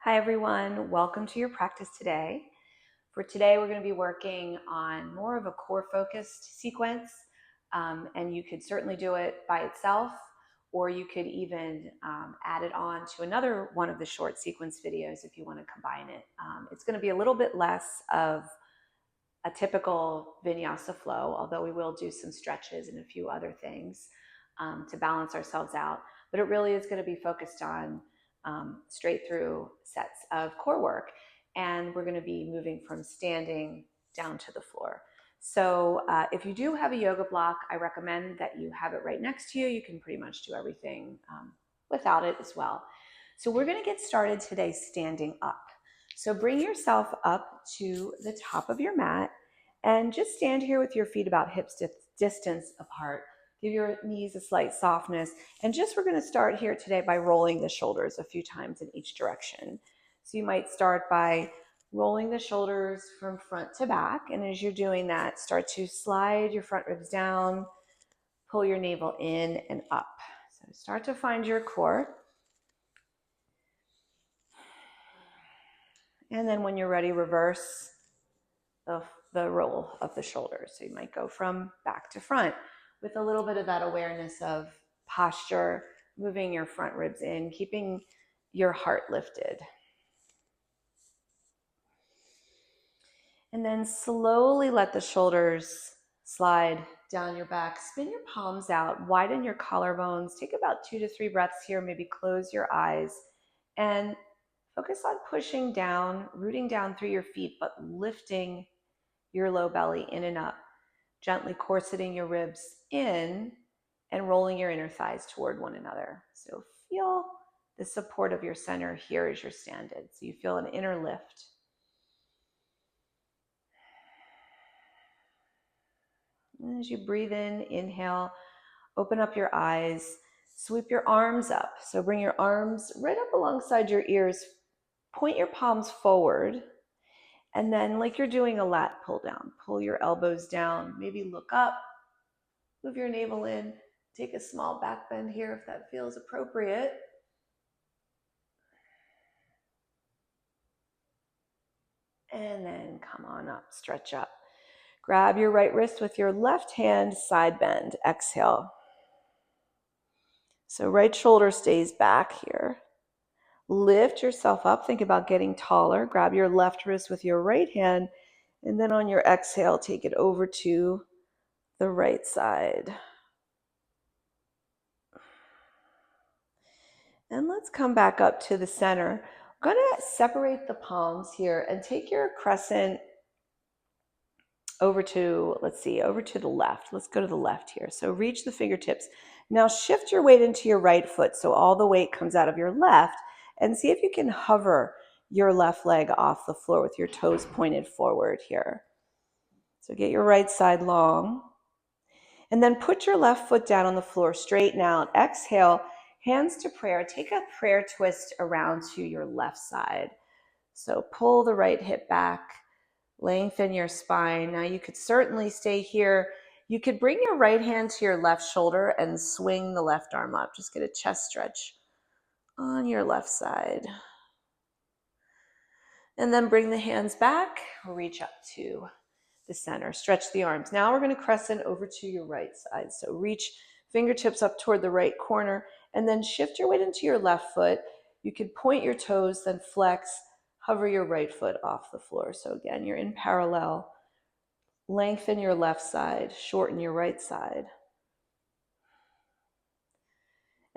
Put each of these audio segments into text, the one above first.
Hi everyone, welcome to your practice today. For today, we're going to be working on more of a core focused sequence, and you could certainly do it by itself, or you could even add it on to another one of the short sequence videos if you want to combine it. It's going to be a little bit less of a typical vinyasa flow, although we will do some stretches and a few other things to balance ourselves out, but it really is going to be focused on straight through sets of core work. And we're going to be moving from standing down to the floor. So if you do have a yoga block, I recommend that you have it right next to you. You can pretty much do everything without it as well. So we're going to get started today standing up. So bring yourself up to the top of your mat and just stand here with your feet about hip distance apart. Give your knees a slight softness. And we're going to start here today by rolling the shoulders a few times in each direction. So you might start by rolling the shoulders from front to back. And as you're doing that, start to slide your front ribs down, pull your navel in and up. So start to find your core. And then when you're ready, reverse the roll of the shoulders. So you might go from back to front with a little bit of that awareness of posture, moving your front ribs in, keeping your heart lifted. And then slowly let the shoulders slide down your back. Spin your palms out, widen your collarbones. Take about 2 to 3 breaths here. Maybe close your eyes and focus on pushing down, rooting down through your feet, but lifting your low belly in and up, gently corseting your ribs in and rolling your inner thighs toward one another. So feel the support of your center here as you're standing. So you feel an inner lift. And as you breathe in, inhale, open up your eyes, sweep your arms up. So bring your arms right up alongside your ears, point your palms forward, and then like you're doing a lat pull down, pull your elbows down, maybe look up, move your navel in, take a small back bend here if that feels appropriate. And then come on up, stretch up. Grab your right wrist with your left hand, side bend, exhale. So right shoulder stays back here. Lift yourself up, think about getting taller. Grab your left wrist with your right hand, and then on your exhale, take it over to the right side. And let's come back up to the center. I'm going to separate the palms here and take your crescent over to the left. Let's go to the left here. So reach the fingertips. Now shift your weight into your right foot so all the weight comes out of your left, and see if you can hover your left leg off the floor with your toes pointed forward here. So get your right side long. And then put your left foot down on the floor, straighten out. Exhale, hands to prayer. Take a prayer twist around to your left side. So pull the right hip back. Lengthen your spine. Now you could certainly stay here. You could bring your right hand to your left shoulder and swing the left arm up. Just get a chest stretch on your left side. And then bring the hands back, reach up to the center. Stretch the arms. Now we're going to crescent over to your right side. So reach fingertips up toward the right corner and then shift your weight into your left foot. You could point your toes, then flex. Hover your right foot off the floor. So again, you're in parallel. Lengthen your left side, shorten your right side.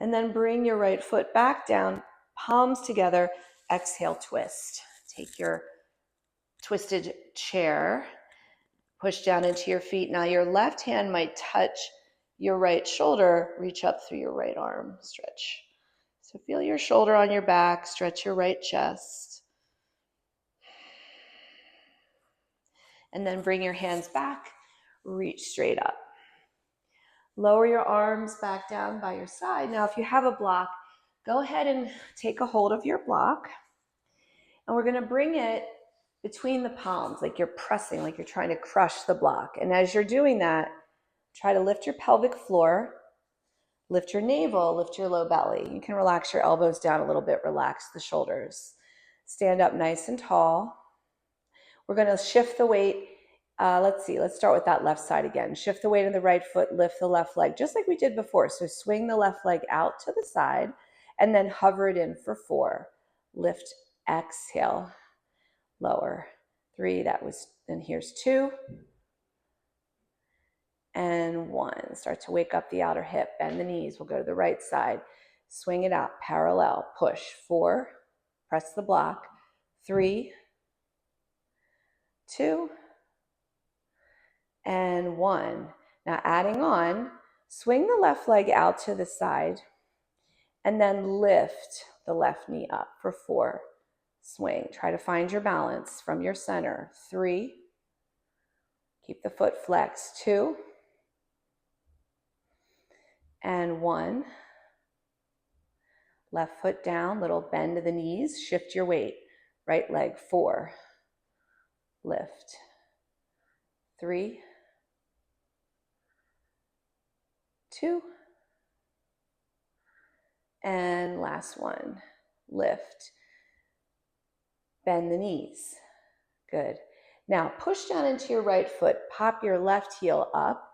And then bring your right foot back down, palms together, exhale, twist. Take your twisted chair, push down into your feet. Now your left hand might touch your right shoulder, reach up through your right arm, stretch. So feel your shoulder on your back, stretch your right chest. And then bring your hands back, reach straight up. Lower your arms back down by your side. Now, if you have a block, go ahead and take a hold of your block. And we're going to bring it between the palms, like you're pressing, like you're trying to crush the block. And as you're doing that, try to lift your pelvic floor, lift your navel, lift your low belly. You can relax your elbows down a little bit, relax the shoulders. Stand up nice and tall. We're going to shift the weight. Let's start with that left side again. Shift the weight of the right foot, lift the left leg, just like we did before. So swing the left leg out to the side and then hover it in for 4. Lift, exhale, lower. 3, and here's 2. And 1. Start to wake up the outer hip, bend the knees. We'll go to the right side. Swing it out, parallel, push. 4, press the block. 3, 2, and 1. Now adding on, swing the left leg out to the side and then lift the left knee up for 4. Swing. Try to find your balance from your center. 3. Keep the foot flexed. 2. And 1. Left foot down, little bend to the knees. Shift your weight. Right leg. 4. Lift. 3. 2. And last one. Lift. Bend the knees. Good. Now push down into your right foot. Pop your left heel up.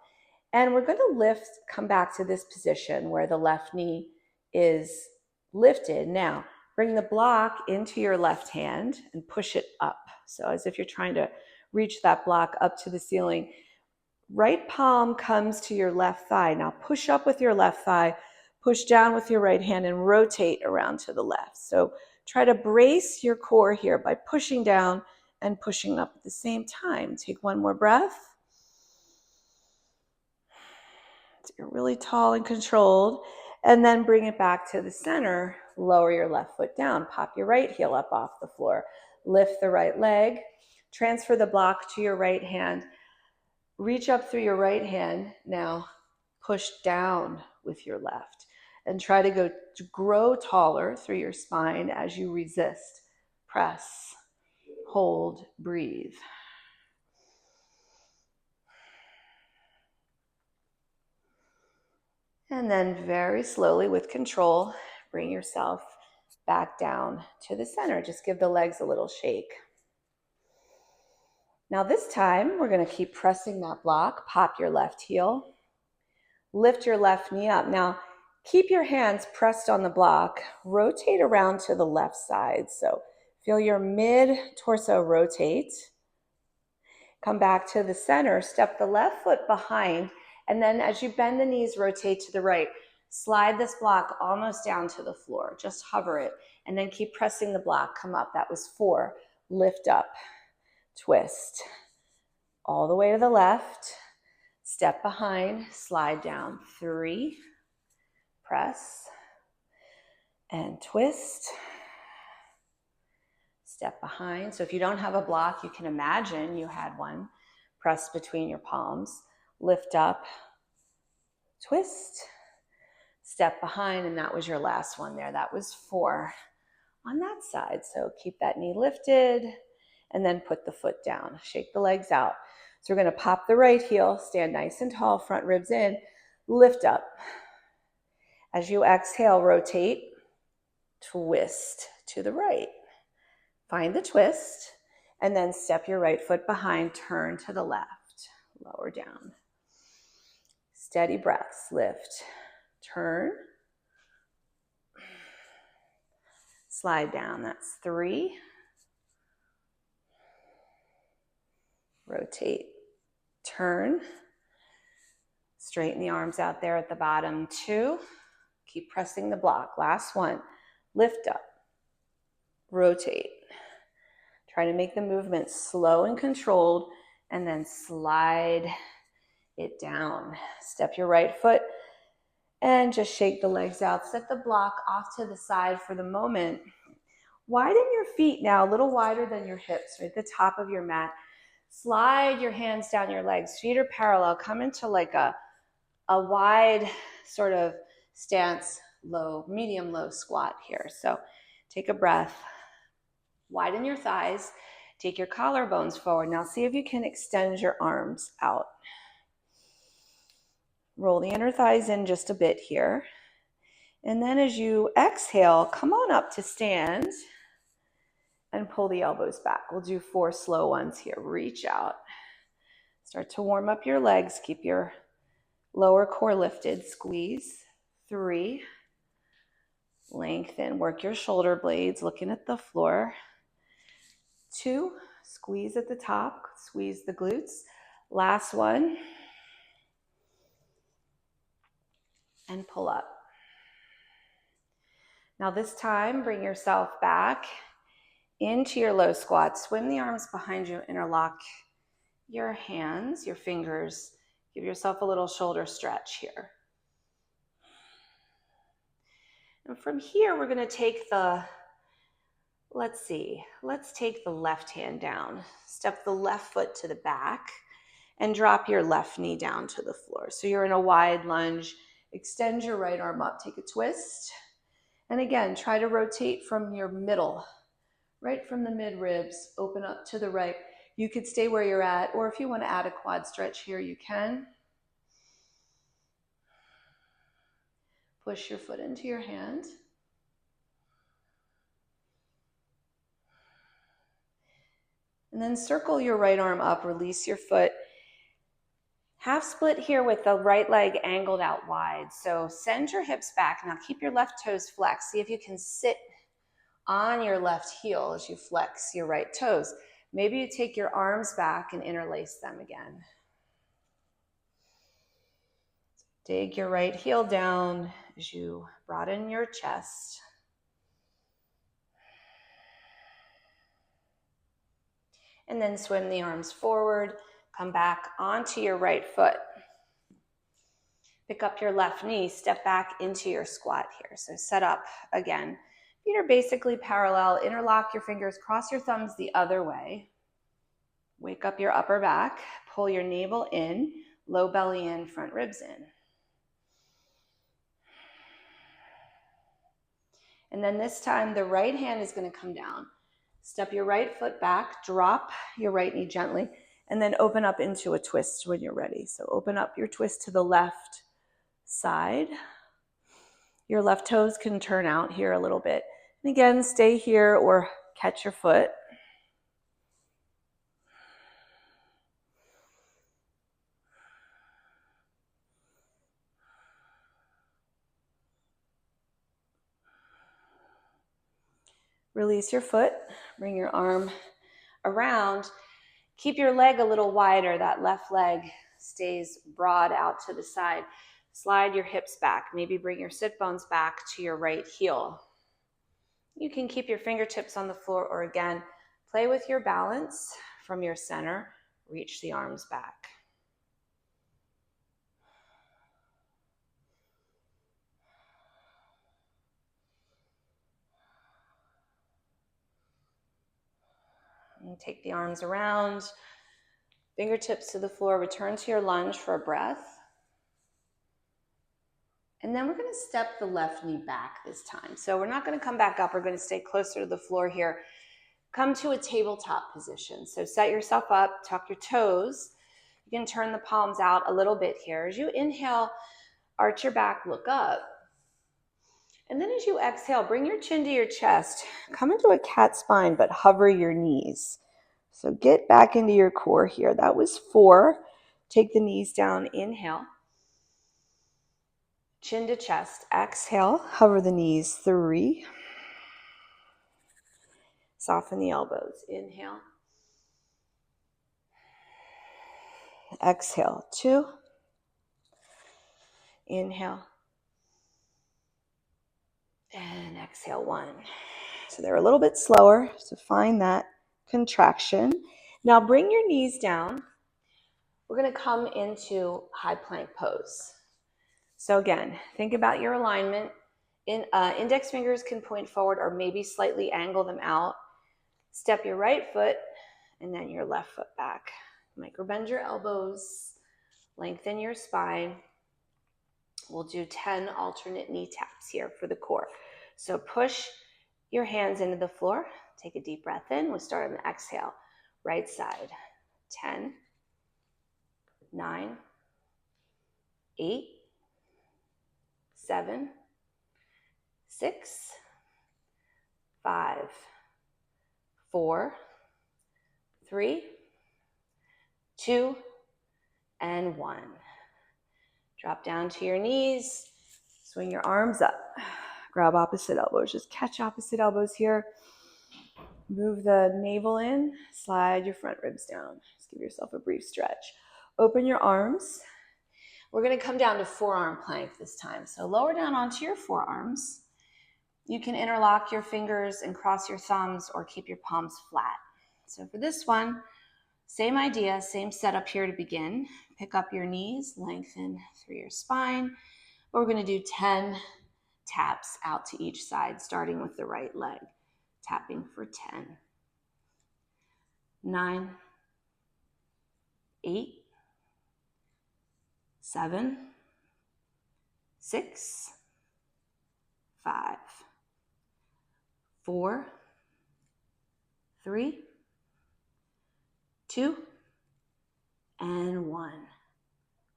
And we're going to lift, come back to this position where the left knee is lifted. Now, bring the block into your left hand and push it up. So as if you're trying to reach that block up to the ceiling. Right palm comes to your left thigh. Now push up with your left thigh, push down with your right hand and rotate around to the left. So try to brace your core here by pushing down and pushing up at the same time. Take one more breath. So you're really tall and controlled. And then bring it back to the center. Lower your left foot down. Pop your right heel up off the floor. Lift the right leg. Transfer the block to your right hand. Reach up through your right hand. Now push down with your left. And try to grow taller through your spine as you resist. Press. Hold. Breathe. And then very slowly with control, bring yourself back down to the center. Just give the legs a little shake. Now this time, we're going to keep pressing that block. Pop your left heel. Lift your left knee up. Now, keep your hands pressed on the block. Rotate around to the left side. So feel your mid-torso rotate. Come back to the center. Step the left foot behind. And then as you bend the knees, rotate to the right. Slide this block almost down to the floor. Just hover it. And then keep pressing the block. Come up. That was 4. Lift up. Twist. All the way to the left. Step behind. Slide down. 3. Press. And twist. Step behind. So if you don't have a block, you can imagine you had one. Press between your palms. Lift up, twist, step behind, and that was your last one there. That was 4 on that side. So keep that knee lifted and then put the foot down. Shake the legs out. So we're going to pop the right heel, stand nice and tall, front ribs in, lift up. As you exhale, rotate, twist to the right. Find the twist, and then step your right foot behind, turn to the left, lower down. Steady breaths, lift, turn, slide down, that's 3, rotate, turn, straighten the arms out there at the bottom, 2, keep pressing the block, last one, lift up, rotate, try to make the movement slow and controlled, and then slide it down. Step your right foot and just shake the legs out. Set the block off to the side for the moment. Widen your feet now, a little wider than your hips, right at the top of your mat. Slide your hands down your legs. Feet are parallel. Come into like a wide sort of stance, low, medium low squat here. So take a breath. Widen your thighs. Take your collarbones forward. Now see if you can extend your arms out. Roll the inner thighs in just a bit here. And then as you exhale, come on up to stand. and pull the elbows back. We'll do 4 slow ones here. Reach out. Start to warm up your legs. Keep your lower core lifted. Squeeze. 3. Lengthen. Work your shoulder blades, looking at the floor. 2. Squeeze at the top. Squeeze the glutes. Last one. And pull up. Now this time, bring yourself back into your low squat. Swing the arms behind you. Interlock your hands, your fingers. Give yourself a little shoulder stretch here. And from here, we're going to take let's take the left hand down. Step the left foot to the back and drop your left knee down to the floor. So you're in a wide lunge. Extend your right arm up. Take a twist. And again, try to rotate from your middle, right from the mid ribs, open up to the right. You could stay where you're at, or if you want to add a quad stretch here, you can. Push your foot into your hand. And then circle your right arm up, release your foot. Half split here with the right leg angled out wide. So send your hips back. Now keep your left toes flexed. See if you can sit on your left heel as you flex your right toes. Maybe you take your arms back and interlace them again. Dig your right heel down as you broaden your chest. And then swing the arms forward. Come back onto your right foot. Pick up your left knee, step back into your squat here. So set up again. Feet are basically parallel. Interlock your fingers, cross your thumbs the other way. Wake up your upper back, pull your navel in, low belly in, front ribs in. And then this time the right hand is going to come down. Step your right foot back, drop your right knee gently, and then open up into a twist when you're ready. So open up your twist to the left side. Your left toes can turn out here a little bit. And again, stay here or catch your foot. Release your foot, bring your arm around. Keep your leg a little wider. That left leg stays broad out to the side. Slide your hips back. Maybe bring your sit bones back to your right heel. You can keep your fingertips on the floor, or again, play with your balance from your center. Reach the arms back. And take the arms around, fingertips to the floor. Return to your lunge for a breath. And then we're going to step the left knee back this time. So we're not going to come back up. We're going to stay closer to the floor here. Come to a tabletop position. So set yourself up, tuck your toes. You can turn the palms out a little bit here. As you inhale, arch your back, look up. And then as you exhale, bring your chin to your chest. Come into a cat spine, but hover your knees. So get back into your core here. That was 4. Take the knees down, inhale. Chin to chest, exhale, hover the knees, 3. Soften the elbows, inhale. Exhale, 2. Inhale. And exhale, 1. So they're a little bit slower, so find that contraction. Now bring your knees down. We're going to come into high plank pose. So again, think about your alignment. Index fingers can point forward or maybe slightly angle them out. Step your right foot and then your left foot back. Microbend your elbows, lengthen your spine. We'll do 10 alternate knee taps here for the core. So push your hands into the floor. Take a deep breath in. We'll start on the exhale. Right side. 10, 9, 8, 7, 6, 5, 4, 3, 2, and 1. Drop down to your knees, swing your arms up, grab opposite elbows, just catch opposite elbows here. Move the navel in, slide your front ribs down. Just give yourself a brief stretch. Open your arms. We're gonna come down to forearm plank this time. So lower down onto your forearms. You can interlock your fingers and cross your thumbs or keep your palms flat. So for this one, same idea, same setup here to begin. Pick up your knees, lengthen through your spine. We're going to do 10 taps out to each side, starting with the right leg. Tapping for 10, 9, 8, 7, 6, 5, 4, 3, 2, and 1.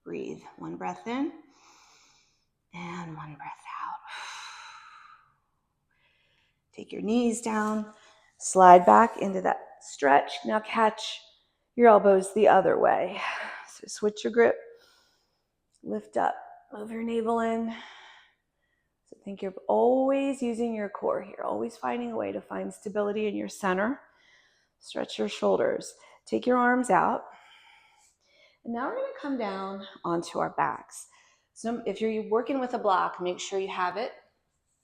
Breathe. One breath in and one breath out. Take your knees down, slide back into that stretch. Now catch your elbows the other way. So switch your grip, lift up, move your navel in. So think you're always using your core here, always finding a way to find stability in your center. Stretch your shoulders. Take your arms out. And now we're going to come down onto our backs. So if you're working with a block, make sure you have it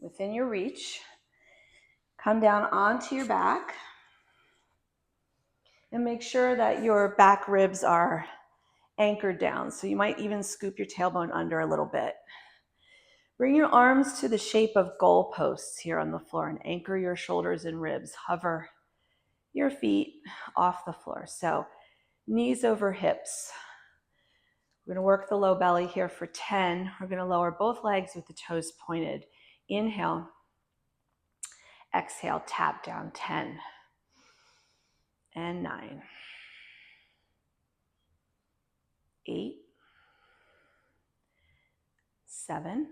within your reach. Come down onto your back and make sure that your back ribs are anchored down. So you might even scoop your tailbone under a little bit. Bring your arms to the shape of goalposts here on the floor and anchor your shoulders and ribs. Hover your feet off the floor. So knees over hips. We're going to work the low belly here for 10. We're going to lower both legs with the toes pointed. Inhale. Exhale, tap down. 10 and 9, 8, 7,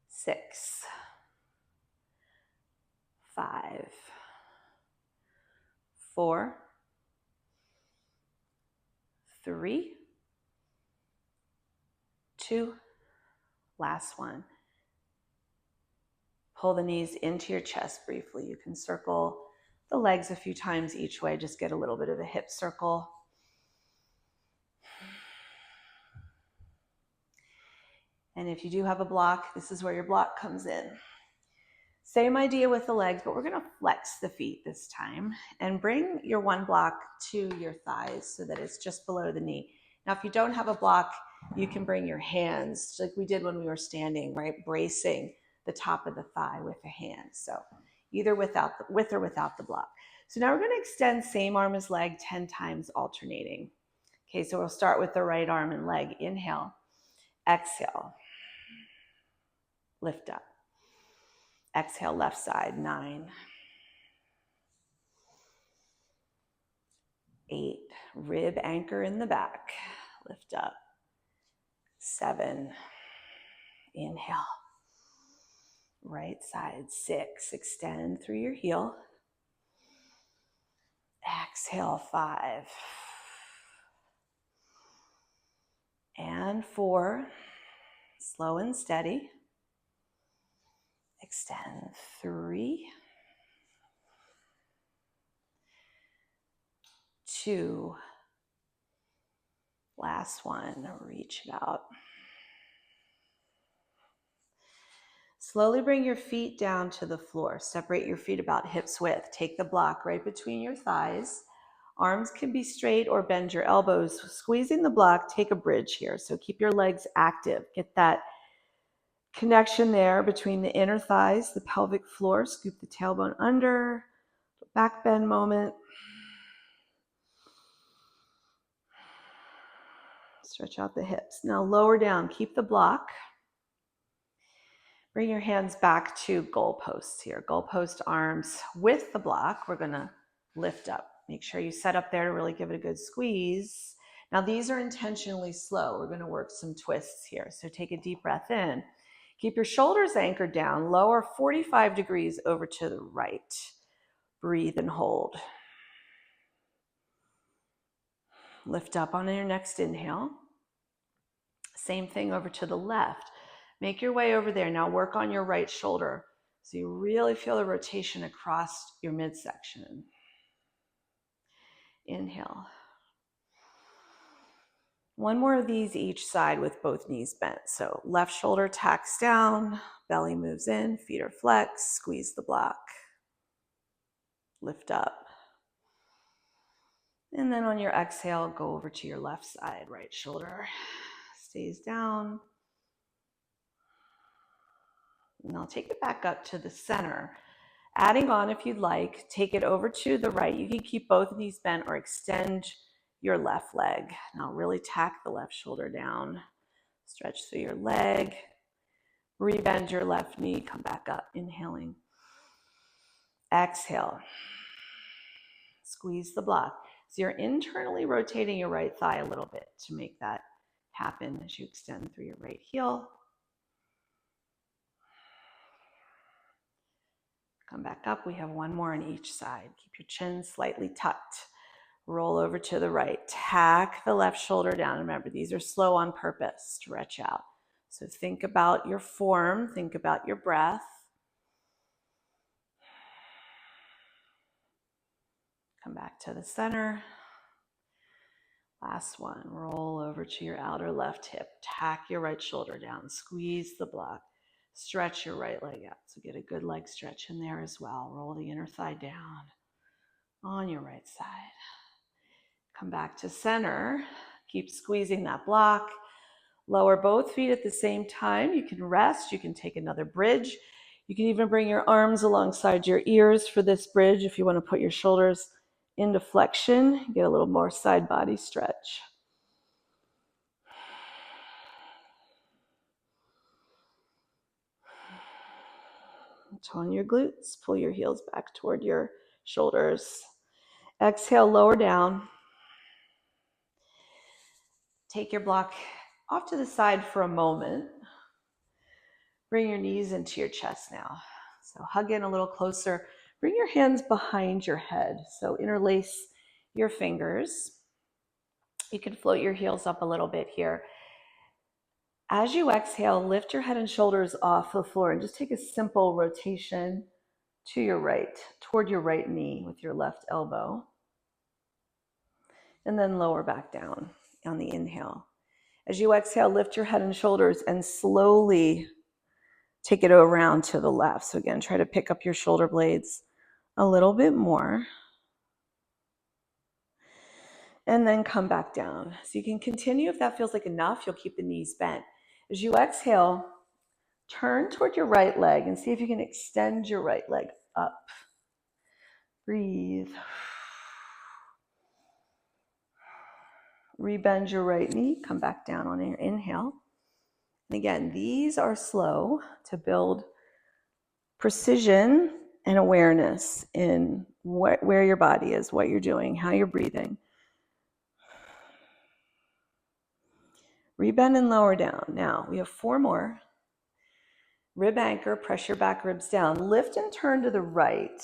6, 5, 4, 3, 2, last one. Pull the knees into your chest briefly. You can circle the legs a few times each way. Just get a little bit of a hip circle. And if you do have a block, this is where your block comes in. Same idea with the legs, but we're going to flex the feet this time and bring your one block to your thighs so that it's just below the knee. Now, if you don't have a block, you can bring your hands like we did when we were standing, right? Bracing the top of the thigh with a hand. So either with or without the block. So now we're going to extend same arm as leg 10 times alternating. Okay, so we'll start with the right arm and leg. Inhale, exhale, lift up. Exhale, left side, 9, 8, rib anchor in the back, lift up. 7, inhale. Right side, 6, extend through your heel. Exhale, 5. And 4, slow and steady. Extend 3, 2, last one, reach it out. Slowly bring your feet down to the floor. Separate your feet about hips width. Take the block right between your thighs. Arms can be straight or bend your elbows. Squeezing the block, take a bridge here. So keep your legs active. Get that connection there between the inner thighs, the pelvic floor. Scoop the tailbone under. Back bend moment. Stretch out the hips. Now lower down. Keep the block. Bring your hands back to goalposts here. Goalpost arms with the block. We're going to lift up. Make sure you set up there to really give it a good squeeze. Now these are intentionally slow. We're going to work some twists here. So take a deep breath in. Keep your shoulders anchored down. Lower 45 degrees over to the right. Breathe and hold. Lift up on your next inhale. Same thing over to the left. Make your way over there. Now work on your right shoulder so you really feel the rotation across your midsection. Inhale. One more of these each side with both knees bent. So left shoulder tacks down, belly moves in, feet are flexed, squeeze the block. Lift up. And then on your exhale, go over to your left side. Right shoulder stays down. And I'll take it back up to the center. Adding on if you'd like, take it over to the right. You can keep both knees bent or extend your left leg. Now really tack the left shoulder down. Stretch through your leg. Rebend your left knee. Come back up. Inhaling. Exhale. Squeeze the block. So you're internally rotating your right thigh a little bit to make that happen as you extend through your right heel. Come back up. We have one more on each side. Keep your chin slightly tucked. Roll over to the right. Tack the left shoulder down. Remember, these are slow on purpose. Stretch out. So think about your form. Think about your breath. Come back to the center. Last one. Roll over to your outer left hip. Tack your right shoulder down. Squeeze the block. Stretch your right leg out. So get a good leg stretch in there as well. Roll the inner thigh down on your right side. Come back to center. Keep squeezing that block. Lower both feet at the same time. You can rest. You can take another bridge. You can even bring your arms alongside your ears for this bridge if you want to put your shoulders into flexion. Get a little more side body stretch. Tone your glutes. Pull your heels back toward your shoulders. Exhale, lower down. Take your block off to the side for a moment. Bring your knees into your chest now. So hug in a little closer. Bring your hands behind your head. So interlace your fingers. You can float your heels up a little bit here. As you exhale, lift your head and shoulders off the floor and just take a simple rotation to your right, toward your right knee with your left elbow. And then lower back down on the inhale. As you exhale, lift your head and shoulders and slowly take it around to the left. So again, try to pick up your shoulder blades a little bit more. And then come back down. So you can continue if that feels like enough. You'll keep the knees bent. As you exhale, turn toward your right leg and see if you can extend your right leg up. Breathe. Rebend your right knee. Come back down on your inhale. And again, these are slow to build precision and awareness in where your body is, what you're doing, how you're breathing. Rebend and lower down. Now, we have 4 more. Rib anchor, press your back ribs down. Lift and turn to the right.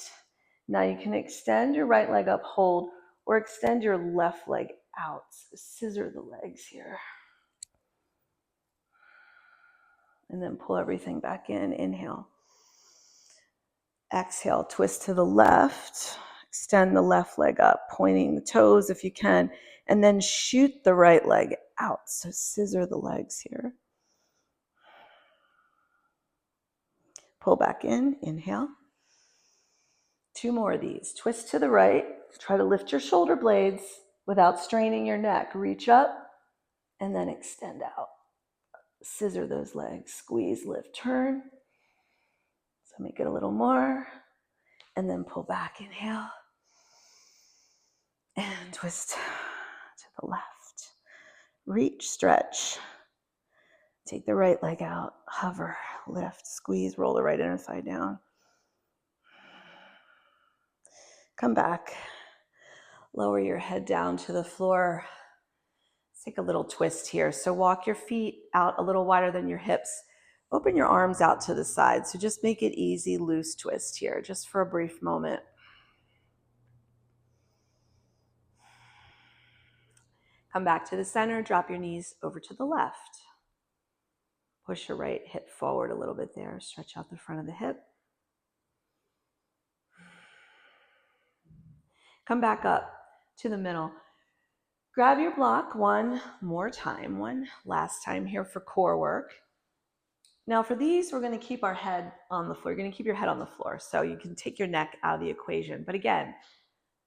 Now you can extend your right leg up, hold, or extend your left leg out. Scissor the legs here. And then pull everything back in. Inhale. Exhale, twist to the left. Extend the left leg up, pointing the toes if you can. And then shoot the right leg out. So scissor the legs here. Pull back in. Inhale. 2 more of these. Twist to the right. Try to lift your shoulder blades without straining your neck. Reach up and then extend out. Scissor those legs. Squeeze, lift, turn. So make it a little more. And then pull back. Inhale. And twist to the left. Reach, stretch. Take the right leg out. Hover, lift, squeeze, roll the right inner thigh down. Come back. Lower your head down to the floor. Let's take a little twist here. So walk your feet out a little wider than your hips. Open your arms out to the side. So just make it easy, loose twist here, just for a brief moment. Come back to the center, drop your knees over to the left. Push your right hip forward a little bit there. Stretch out the front of the hip. Come back up to the middle. Grab your block one more time, one last time here for core work. Now for these, we're going to keep our head on the floor. You're going to keep your head on the floor, so you can take your neck out of the equation. But again,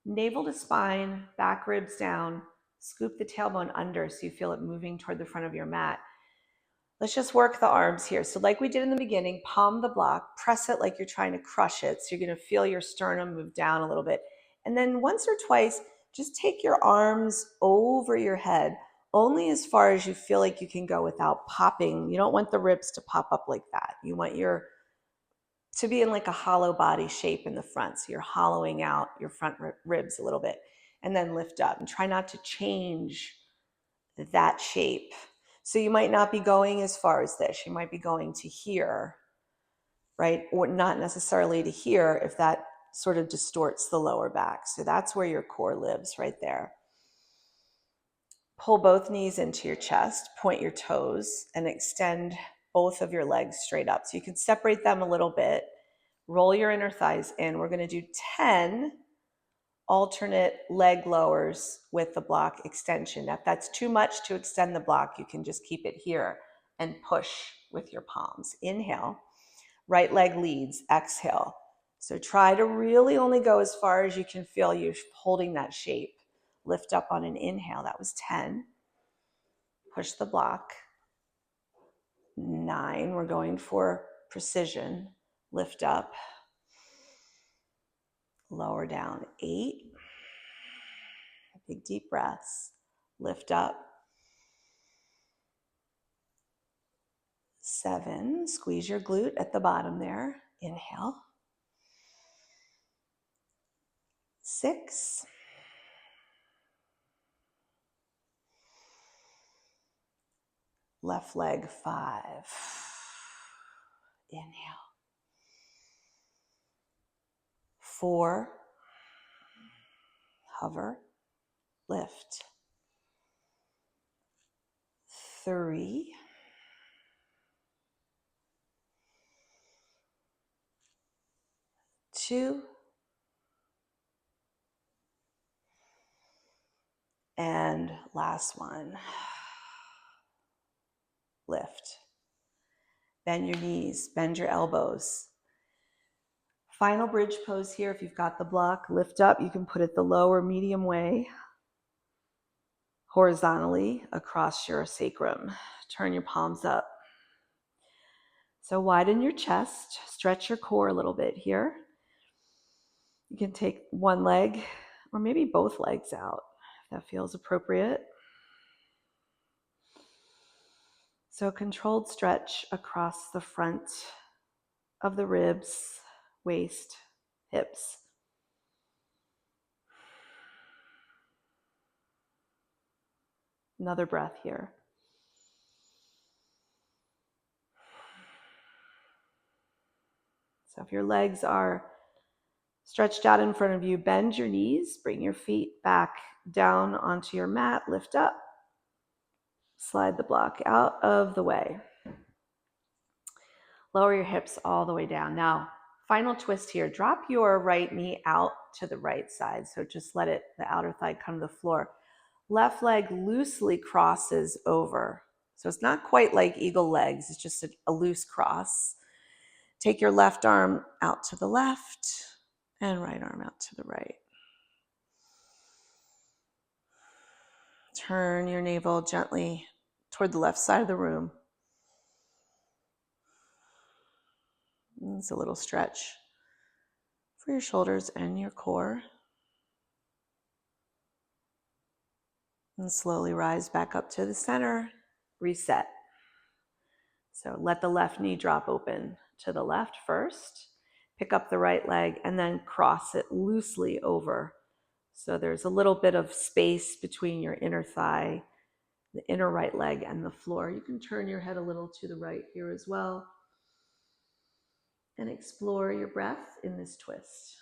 navel to spine, back ribs down, scoop the tailbone under so you feel it moving toward the front of your mat. Let's just work the arms here. So like we did in the beginning, palm the block, press it like you're trying to crush it. So you're going to feel your sternum move down a little bit. And then once or twice, just take your arms over your head, only as far as you feel like you can go without popping. You don't want the ribs to pop up like that. You want to be in like a hollow body shape in the front. So you're hollowing out your front ribs a little bit, and then lift up and try not to change that shape. So you might not be going as far as this. You might be going to here, right? Or not necessarily to here if that sort of distorts the lower back. So that's where your core lives, right there. Pull both knees into your chest, point your toes, and extend both of your legs straight up. So you can separate them a little bit. Roll your inner thighs in. We're going to do 10 alternate leg lowers with the block extension. Now, if that's too much to extend the block, you can just keep it here and push with your palms. Inhale, right leg leads, exhale. So try to really only go as far as you can feel you holding that shape. Lift up on an inhale, that was 10. Push the block. 9, we're going for precision. Lift up. Lower down, 8. Big deep breaths. Lift up. 7, squeeze your glute at the bottom there. Inhale. 6. Left leg, 5. Inhale. 4. Hover. Lift. 3. 2. And last one. Lift. Bend your knees, bend your elbows. Final bridge pose here. If you've got the block, lift up. You can put it the low or medium way, horizontally across your sacrum. Turn your palms up. So widen your chest, stretch your core a little bit here. You can take one leg or maybe both legs out if that feels appropriate. So controlled stretch across the front of the ribs, waist, hips. Another breath here. So if your legs are stretched out in front of you, bend your knees, bring your feet back down onto your mat, lift up, slide the block out of the way. Lower your hips all the way down. Now, final twist here. Drop your right knee out to the right side. So just let it, the outer thigh come to the floor. Left leg loosely crosses over. So it's not quite like eagle legs. It's just a loose cross. Take your left arm out to the left and right arm out to the right. Turn your navel gently toward the left side of the room. It's a little stretch for your shoulders and your core. And slowly rise back up to the center, reset. So let the left knee drop open to the left first. Pick up the right leg and then cross it loosely over. So there's a little bit of space between your inner thigh, the inner right leg, and the floor. You can turn your head a little to the right here as well. And explore your breath in this twist.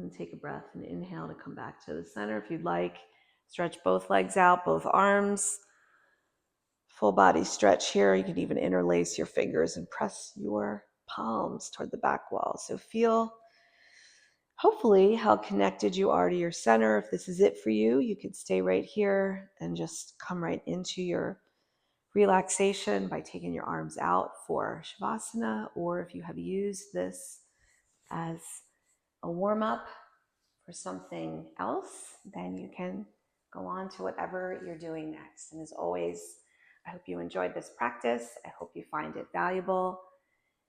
And take a breath and inhale to come back to the center. If you'd like, stretch both legs out, both arms. Full body stretch here. You can even interlace your fingers and press your palms toward the back wall. So feel, hopefully, how connected you are to your center. If this is it for you, you could stay right here and just come right into your relaxation by taking your arms out for Shavasana, or if you have used this as a warm-up for something else, then you can go on to whatever you're doing next. And as always, I hope you enjoyed this practice. I hope you find it valuable.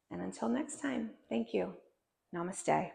And until next time, thank you. Namaste.